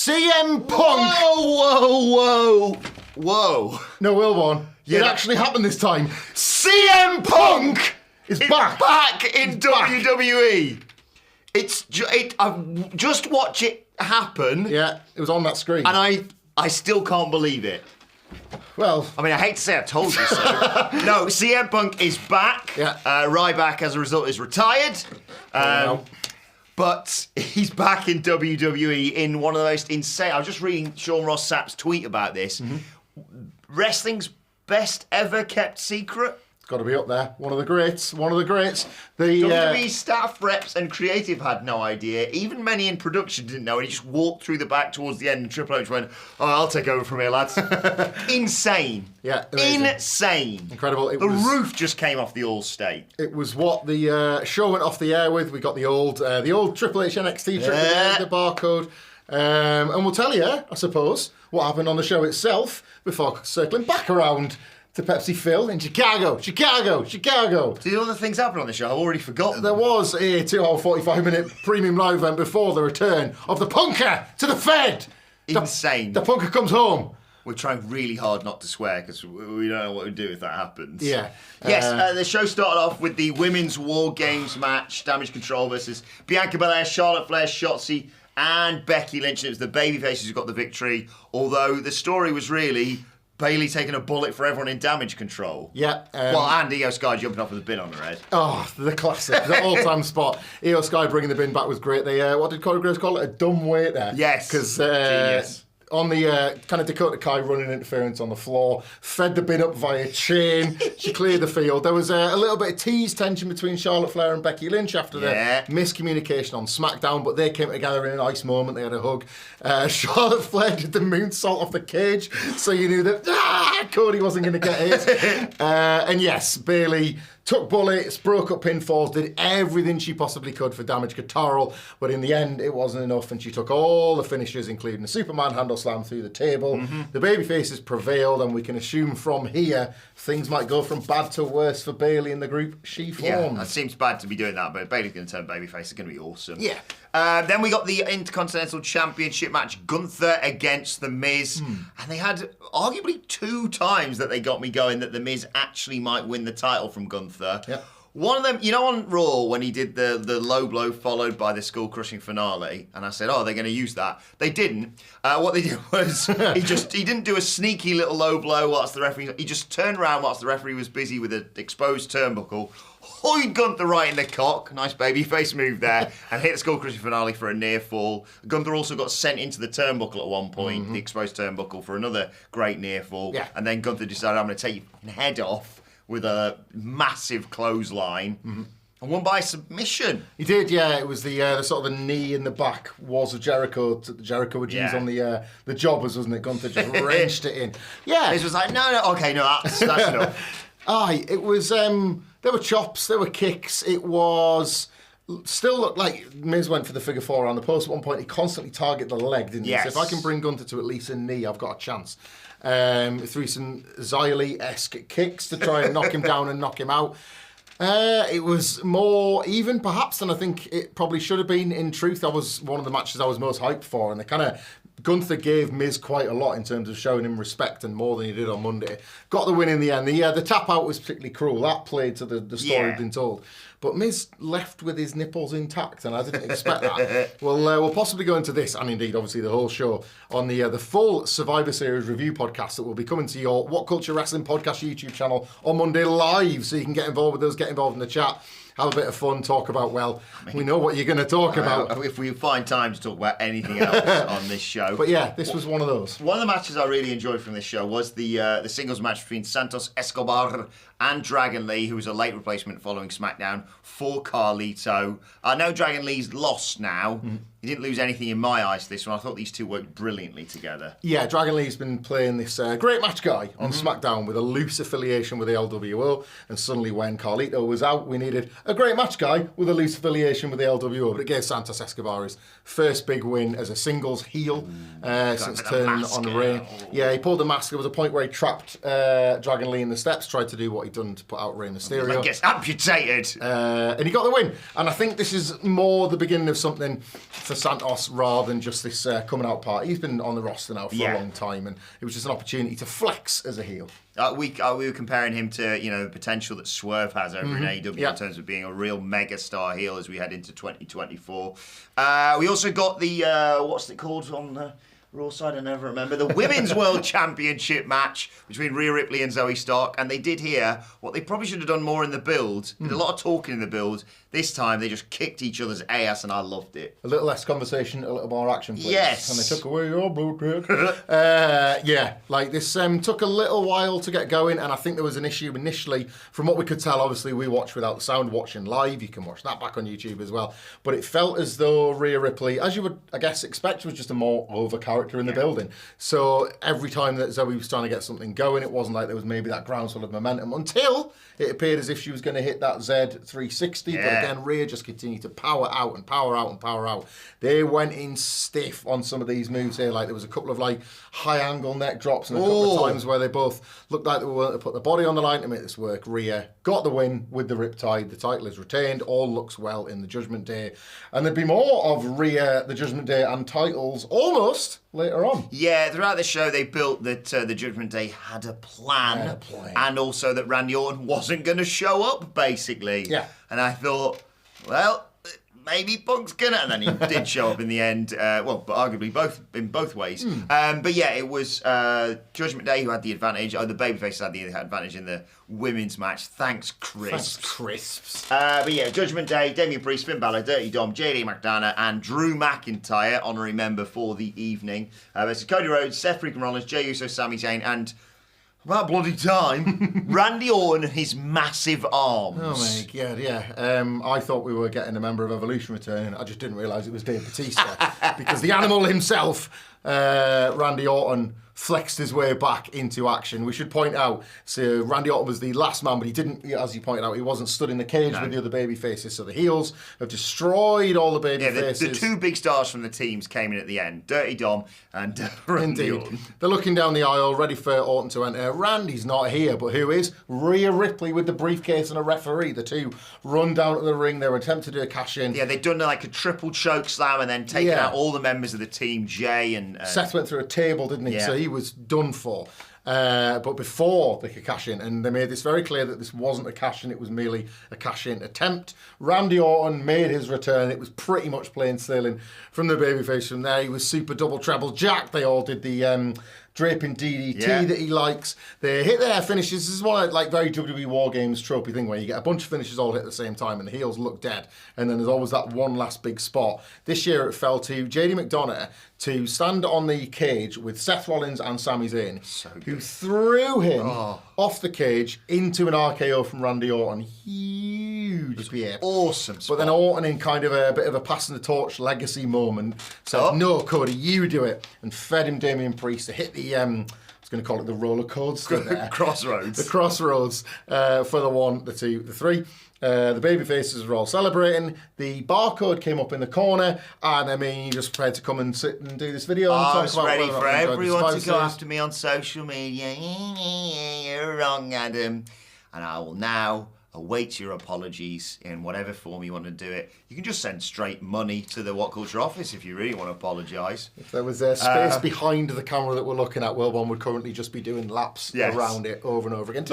CM Punk. Whoa. No, Wilborn. Yeah, it actually happened this time. CM Punk is back. Back in WWE. I just watch it happen. Yeah, it was on that screen. And I still can't believe it. Well, I mean, I hate to say I told you so. No, CM Punk is back. Yeah. Ryback, as a result, is retired. But he's back in WWE in one of the most insane... I was just reading Sean Ross Sapp's tweet about this. Mm-hmm. Wrestling's best ever kept secret. It's got to be up there. One of the greats. WWE staff, reps and creative had no idea. Even many in production didn't know. And he just walked through the back towards the end and Triple H went, I'll take over from here, lads. Insane. Yeah, amazing. Insane. Incredible. The roof just came off the All-State. It was what the show went off the air with. We got the old Triple H NXT trick, the barcode. And we'll tell you, I suppose, what happened on the show itself before circling back around to Pepsi Phil in Chicago. Did other things happen on the show? I've already forgotten. There was a 2-hour, 45-minute premium live event before the return of the Punker to the Fed. Insane. The Punker comes home. We're trying really hard not to swear because we don't know what we'd do if that happens. Yeah. Yes, the show started off with the Women's War Games match, Damage Control versus Bianca Belair, Charlotte Flair, Shotzi, and Becky Lynch. And it was the babyfaces who got the victory, although the story was really Bayley taking a bullet for everyone in Damage Control. Yeah. And Io Sky jumping off with a bin on her head. Oh, the classic, the all-time spot. Io Sky bringing the bin back was great. They, what did Corey Graves call it? A dumb weight there. Yes. Because genius. On the kind of Dakota Kai running interference on the floor, fed the bin up via chain. She cleared the field. There was a little bit of tease tension between Charlotte Flair and Becky Lynch after the miscommunication on SmackDown, but they came together in a nice moment. They had a hug. Charlotte Flair did the moonsault off the cage, so you knew that Cody wasn't going to get hit. And yes, Bayley took bullets, broke up pinfalls, did everything she possibly could for Damage Control, but in the end, it wasn't enough, and she took all the finishes, including the Superman handle slam through the table. Mm-hmm. The babyfaces prevailed, and we can assume from here, things might go from bad to worse for Bayley in the group she formed. Yeah, that seems bad to be doing that, but Bayley's going to turn babyface. It's going to be awesome. Yeah. Then we got the Intercontinental Championship match, Gunther against The Miz. And they had arguably 2 times that they got me going that The Miz actually might win the title from Gunther. Yeah. One of them, you know, on Raw when he did the low blow followed by the skull-crushing finale, and I said, they're going to use that. They didn't. What they did was he didn't do a sneaky little low blow whilst the referee. He just turned around whilst the referee was busy with an exposed turnbuckle, hoid Gunther right in the cock, nice babyface move there, and hit the skull-crushing finale for a near fall. Gunther also got sent into the turnbuckle at one point, the exposed turnbuckle, for another great near fall. Yeah. And then Gunther decided, I'm going to take your head off with a massive clothesline, and won by submission. He did, yeah. It was the sort of the knee in the back walls of Jericho that Jericho would use on the jobbers, wasn't it? Gunther just wrenched it in. Yeah. This was like, no, that's enough. Aye, it was, there were chops, there were kicks, it was... Still looked like Miz went for the figure 4 around the post at one point. He constantly targeted the leg, didn't he? Yes. So if I can bring Gunther to at least a knee, I've got a chance. Threw some Xylee-esque kicks to try and knock him down and knock him out. It was more even, perhaps, than I think it probably should have been. In truth, that was one of the matches I was most hyped for, and they kind of... Gunther gave Miz quite a lot in terms of showing him respect, and more than he did on Monday. Got the win in the end. The tap out was particularly cruel. That played to the story had been told. But Miz left with his nipples intact, and I didn't expect that. We'll possibly go into this, and indeed, obviously, the whole show on the full Survivor Series review podcast that will be coming to your What Culture Wrestling podcast YouTube channel on Monday live, so you can get involved with us, get involved in the chat. Have a bit of fun, talk about, we know what you're going to talk about. If we find time to talk about anything else on this show. But yeah, this was one of those. One of the matches I really enjoyed from this show was the singles match between Santos Escobar and Dragon Lee, who was a late replacement following SmackDown for Carlito. I know Dragon Lee's lost now. He didn't lose anything in my eyes this one. I thought these two worked brilliantly together. Yeah, Dragon Lee's been playing this great match guy on SmackDown with a loose affiliation with the LWO. And suddenly when Carlito was out, we needed a great match guy with a loose affiliation with the LWO. But it gave Santos Escobar his first big win as a singles heel since turning on Rey. Yeah, he pulled the mask. There was a point where he trapped Dragon Lee in the steps, tried to do what he'd done to put out Rey Mysterio. Like gets amputated. And he got the win. And I think this is more the beginning of something for for Santos rather than just this coming out party. He's been on the roster now for a long time, and it was just an opportunity to flex as a heel. We were comparing him to the potential that Swerve has over in AEW in terms of being a real mega star heel as we head into 2024. We also got the what's it called on the Raw side? I never remember. The Women's World Championship match between Rhea Ripley and Zoe Stark, and they did here what they probably should have done more in the build. Did a lot of talking in the build. This time they just kicked each other's ass, and I loved it. A little less conversation, a little more action, please. Yes. And they took away your boutique. This took a little while to get going, and I think there was an issue initially. From what we could tell, obviously we watched without the sound, watching live. You can watch that back on YouTube as well. But it felt as though Rhea Ripley, as you would, I guess, expect, was just a more over character in the building. So every time that Zoe was trying to get something going, it wasn't like there was maybe that groundswell of momentum until it appeared as if she was going to hit that Z360. But again, Rhea just continued to power out and power out and power out. They went in stiff on some of these moves here. Like there was a couple of high angle neck drops and a couple of times where they both looked like they were willing to put the body on the line to make this work. Rhea got the win with the Riptide. The title is retained. All looks well in the Judgment Day. And there'd be more of Rhea, the Judgment Day, and titles almost later on. Yeah, throughout the show they built that the Judgment Day had a plan. And also that Randy Orton wasn't going to show up, basically. Yeah. And I thought, well, maybe Punk's gonna, and then he did show up in the end. But arguably in both ways. But yeah, it was Judgment Day who had the advantage. The babyfaces had the advantage in the women's match. Thanks, Crisps. But yeah, Judgment Day, Damian Priest, Finn Balor, Dirty Dom, JD McDonough, and Drew McIntyre, honorary member for the evening. Versus Cody Rhodes, Seth freaking Rollins, Jey Uso, Sami Zayn, and about bloody time, Randy Orton and his massive arms. Oh my God, yeah. I thought we were getting a member of Evolution returning. I just didn't realise it was Dave Bautista because the animal himself, Randy Orton, flexed his way back into action. We should point out, so Randy Orton was the last man, but he didn't, as you pointed out, he wasn't stood in the cage with the other baby faces. So the heels have destroyed all the baby faces. The two big stars from the teams came in at the end, Dirty Dom and Randy Orton. They're looking down the aisle, ready for Orton to enter. Randy's not here, but who is? Rhea Ripley with the briefcase and a referee. The two run down to the ring. They were attempting to do a cash-in. Yeah, they'd done like a triple choke slam and then taken out all the members of the team, Jay and... Seth went through a table, didn't he? Yeah. So he was done for. But before they could cash in, and they made this very clear that this wasn't a cash in, it was merely a cash in attempt. Randy Orton made his return. It was pretty much plain sailing from the babyface from there. He was super double treble jack. They all did the draping DDT that he likes. They hit their finishes. This is one of very WWE War Games tropey thing where you get a bunch of finishes all hit at the same time and the heels look dead. And then there's always that one last big spot. This year it fell to JD McDonough to stand on the cage with Seth Rollins and Sami Zayn, who threw him off the cage into an RKO from Randy Orton. Huge PA. Awesome spot. But then Orton, in kind of a bit of a passing the torch legacy moment, said, "No, Cody, you do it," and fed him Damian Priest to hit the... I was going to call it the roller coaster there. Crossroads. The crossroads for the 1, the 2, the 3. The baby faces were all celebrating. The barcode came up in the corner, and you just prepared to come and sit and do this video. I was ready for everyone to go after me on social media. You're wrong, Adam. And I will now await your apologies in whatever form you want to do it. You can just send straight money to the WhatCulture office if you really want to apologise. If there was a space behind the camera that we're looking at, World One would currently just be doing laps around it over and over again.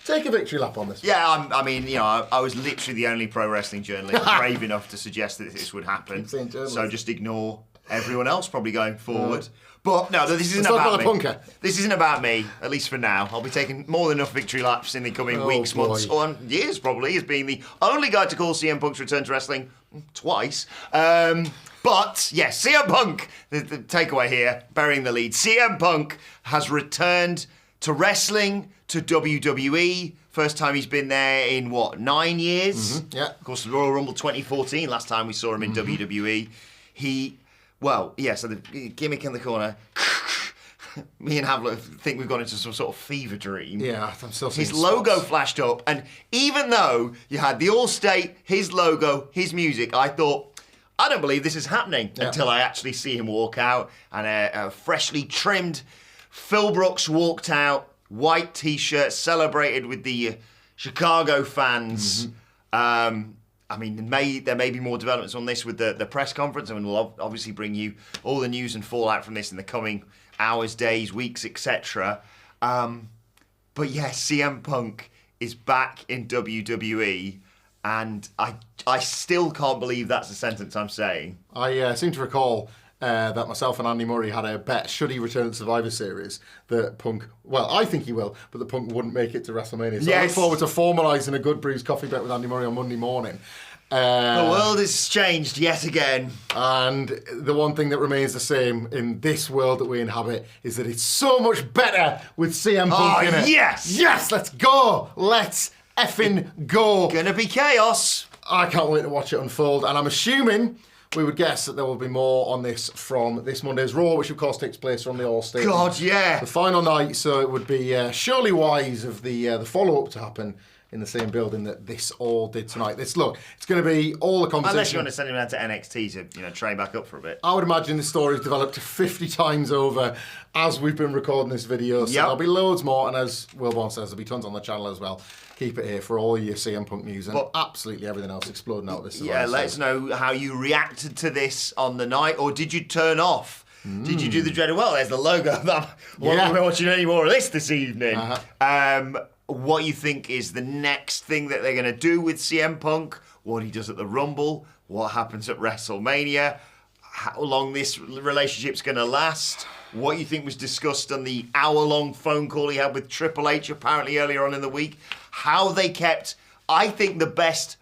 Take a victory lap on this. Yeah, I was literally the only pro wrestling journalist brave enough to suggest that this would happen. So just ignore everyone else probably going forward. But no, this isn't about me. Punker. This isn't about me, at least for now. I'll be taking more than enough victory laps in the coming weeks, months, or years probably, as being the only guy to call CM Punk's return to wrestling twice. But yes, CM Punk, the takeaway here, burying the lead. CM Punk has returned to wrestling, to WWE. First time he's been there in 9 years? Mm-hmm. Yeah. Of course, the Royal Rumble 2014, last time we saw him in WWE. So the gimmick in the corner. Me and Havler think we've gone into some sort of fever dream. Yeah, I'm still seeing his logo flashed up, and even though you had the Allstate, his logo, his music, I thought, I don't believe this is happening until I actually see him walk out, and a freshly trimmed Phil Brooks walked out, white T-shirt, celebrated with the Chicago fans. I mean, there may be more developments on this with the press conference, and we'll obviously bring you all the news and fallout from this in the coming hours, days, weeks, etc. But yes, CM Punk is back in WWE, and I still can't believe that's the sentence I'm saying. I seem to recall that myself and Andy Murray had a bet, should he return to Survivor Series, that Punk, well, I think he will, but the Punk wouldn't make it to WrestleMania. So I look forward to formalising a good Brews coffee bet with Andy Murray on Monday morning. The world has changed yet again. And the one thing that remains the same in this world that we inhabit is that it's so much better with CM Punk in it. Yes! Yes, let's go! Let's effing go! Gonna be chaos. I can't wait to watch it unfold, and I'm assuming we would guess that there will be more on this from this Monday's Raw, which of course takes place from the All-State. God, yeah. The final night, so it would be surely wise of the follow-up to happen in the same building that this all did tonight. It's going to be all the conversation. Unless you want to send him down to NXT to train back up for a bit. I would imagine this story's developed 50 times over as we've been recording this video. So there'll be loads more, and as Wilborn says, there'll be tons on the channel as well. Keep it here for all your CM Punk news and absolutely everything else exploding out this. Yeah, let us know how you reacted to this on the night, or did you turn off? Did you do the dreaded, well, there's the logo. I'm not watching any more of this evening. What you think is the next thing that they're going to do with CM Punk, what he does at the Rumble, what happens at WrestleMania, how long this relationship's going to last, what you think was discussed on the hour-long phone call he had with Triple H apparently earlier on in the week, how they kept, I think, the best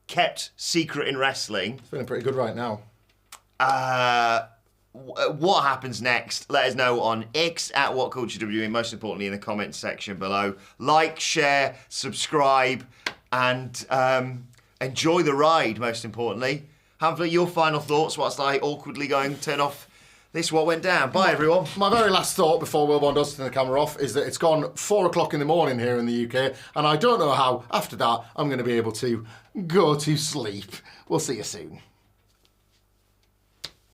kept secret in wrestling. It's feeling pretty good right now. What happens next? Let us know on X at WhatCultureWE, most importantly in the comments section below. Like, share, subscribe, and enjoy the ride, most importantly. Humphrey, your final thoughts whilst I awkwardly turn off this what went down. Bye, everyone. My very last thought before Wilborn does turn the camera off is that it's gone 4 o'clock in the morning here in the UK, and I don't know how, after that, I'm going to be able to go to sleep. We'll see you soon.